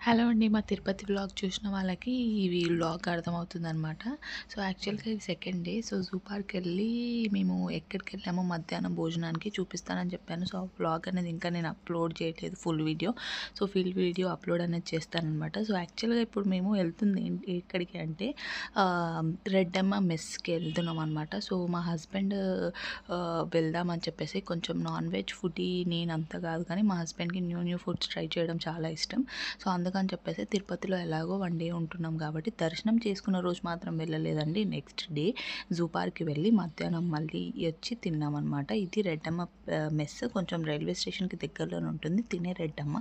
Hello అండి. మా Tirupati vlog చూసిన వాళ్ళకి ఈ వ్లాగ్ అర్థమవుతుందనమాట. సో, యాక్చువల్‌గా ఇది సెకండ్ డే. సో, జూ పార్క్‌కెళ్ళి మేము ఎక్కడికెళ్ళామో మధ్యాహ్నం భోజనానికి చూపిస్తానని చెప్పాను. సో, ఆ వ్లాగ్ అనేది ఇంకా నేను అప్లోడ్ చేయట్లేదు full video. So, full video upload అనేది చేస్తాననమాట. సో, యాక్చువల్‌గా ఇప్పుడు మేము వెళ్తుంది ఎక్కడికి అంటే రెడ్డమ్మ మెస్‌కి వెళ్తున్నాం అనమాట. సో, మా హస్బెండ్ వెళ్దామని చెప్పేసి కొంచెం నాన్ వెజ్ ఫుడ్డీ నేనంత కాదు కానీ మా హస్బెండ్‌కి న్యూ ఫుడ్స్ ట్రై చేయడం చాలా ఇష్టం. సో, అందుకని చెప్పేసి తిరుపతిలో ఎలాగో 1 డే ఉంటున్నాం కాబట్టి దర్శనం చేసుకున్న రోజు మాత్రం వెళ్ళలేదండి. నెక్స్ట్ డే జూ పార్క్‌కి వెళ్ళి మధ్యాహ్నం మళ్ళీ వచ్చి తిన్నామనమాట. ఇది రెడ్డమ్మ మెస్ కొంచెం రైల్వే స్టేషన్‌కి దగ్గరలోనే ఉంటుంది. తినే రెడ్డమ్మ.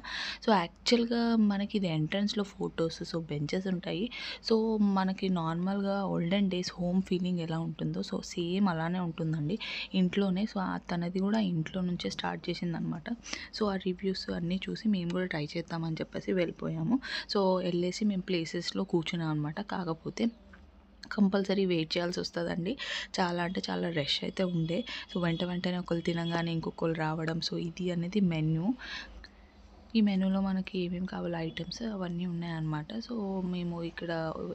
సో, యాక్చువల్‌గా మనకి ఇది ఎంట్రన్స్‌లో ఫోటోస్ సో, బెంచెస్ ఉంటాయి. సో, మనకి నార్మల్‌గా ఓల్డెన్ డేస్ హోమ్ ఫీలింగ్ ఎలా ఉంటుందో సో, సేమ్ అలానే ఉంటుందండి ఇంట్లోనే. సో, తనది కూడా ఇంట్లో నుంచే స్టార్ట్ చేసిందనమాట. సో, ఆ రివ్యూస్ అన్నీ చూసి మేము కూడా ట్రై చేద్దామని చెప్పేసి వెళ్ళిపోయాము. సో, ఎళ్ళేసి మేము ప్లేసెస్‌లో కూర్చున్నాం అనమాట. కాకపోతే కంపల్సరీ వెయిట్ చేయాల్సొస్తదండి. చాలా అంటే చాలా రష్ అయితే ఉండే. సో, వెంటనే ఒకళ్ళు తినంగానే ఇంకొకళ్ళు రావడం. సో, ఇది అనేది మెన్యూ. ఈ మెనూలో మనకి ఏమేమి కావాలో ఐటెమ్స్ అవన్నీ ఉన్నాయన్నమాట. సో, మేము ఇక్కడ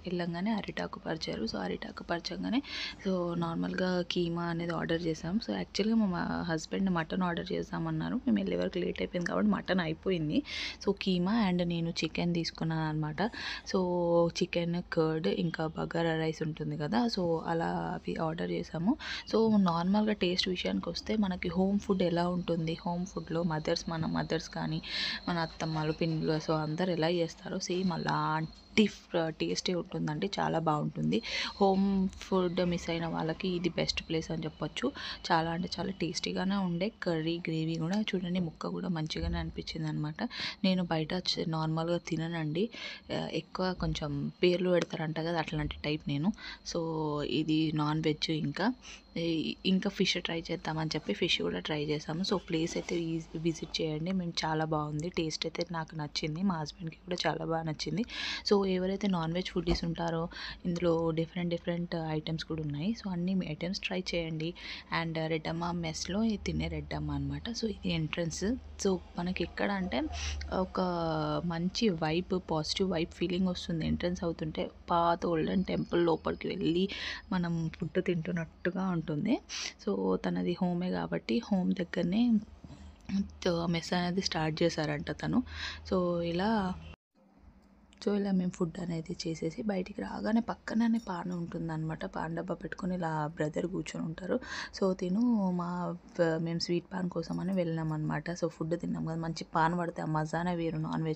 ఎళ్ళంగానే అరిటాకు పరిచారు. సో, అరిటాకు పరిచంగానే సో, నార్మల్‌గా కీమా అనేది ఆర్డర్ చేసాం. సో, యాక్చువల్‌గా మా హస్బెండ్ మటన్ ఆర్డర్ చేద్దామన్నారు. మేము ఎళ్ళే వరకు లేట్ అయిపోయింది కాబట్టి మటన్ అయిపోయింది. సో, కీమా అండ్ నేను చికెన్ తీసుకున్నాననమాట. సో, చికెన్, కర్డ్ ఇంకా బగారా రైస్ ఉంటుంది కదా! సో, అలా అవి ఆర్డర్ చేసాము. సో, నార్మల్‌గా టేస్ట్ విషయానికొస్తే మనకి హోమ్ ఫుడ్ ఎలా ఉంటుంది? హోమ్ ఫుడ్‌లో మన మదర్స్ కానీ మన అత్తమ్మలు, పిన్నులు సో, అందరూ ఎలా చేస్తారో సేమ్ అలాంటి టేస్టే ఉంటుందండి. చాలా బావుంటుంది. హోమ్ ఫుడ్ మిస్ అయిన వాళ్ళకి ఇది బెస్ట్ ప్లేస్ అని చెప్పొచ్చు. చాలా అంటే చాలా టేస్టీగానే ఉండే. కర్రీ, గ్రేవీ కూడా చూడండి ముక్క కూడా మంచిగానే అనిపించిందనమాట. నేను బయట నార్మల్‌గా తిననండి. ఎక్కువ కొంచెం పేర్లు పెడతారంట కదా! అట్లాంటి టైప్ నేను. సో, ఇది నాన్ వెజ్ ఇంకా ఫిష్ ట్రై చేద్దామని చెప్పి ఫిష్ కూడా ట్రై చేసాము. సో, ప్లేస్ అయితే విజిట్ చేయండి. మేము చాలా బాగుంది. టేస్ట్ అయితే నాకు నచ్చింది. మా హస్బెండ్‌కి కూడా చాలా బాగా నచ్చింది. సో, ఎవరైతే నాన్ వెజ్ ఫుడ్డీస్ ఉంటారో ఇందులో డిఫరెంట్ ఐటెమ్స్ కూడా ఉన్నాయి. సో, అన్ని ఐటెమ్స్ ట్రై చేయండి. అండ్ రెడ్డమ్మ మెస్‌లో తినే రెడ్డమ్మ అనమాట. సో, ఇది ఎంట్రన్స్. సో, మనకి ఎక్కడ అంటే ఒక మంచి పాజిటివ్ వైబ్ ఫీలింగ్ వస్తుంది. ఎంట్రన్స్ అవుతుంటే పాత ఓల్డెన్ టెంపుల్ లోపలికి వెళ్ళి మనం ఫుడ్ తింటున్నట్టుగా ఉంటుంది. సో, తనది హోమే కాబట్టి హోమ్ దగ్గరనే మెస్ అనేది స్టార్ట్ చేశారంట తను. సో, ఇలా మేము ఫుడ్ అనేది చేసేసి బయటికి రాగానే పక్కననే పాన్ ఉంటుందనమాట. పాన్ డబ్బా పెట్టుకొని ఇలా బ్రదర్ కూర్చొని ఉంటారు. సో, మా మేము స్వీట్ పాన్ కోసమని వెళ్ళామనమాట. సో, ఫుడ్ తిన్నాం కదా! మంచి పాన్ పడితే ఆ మజానే వేరు నాన్ వెజ్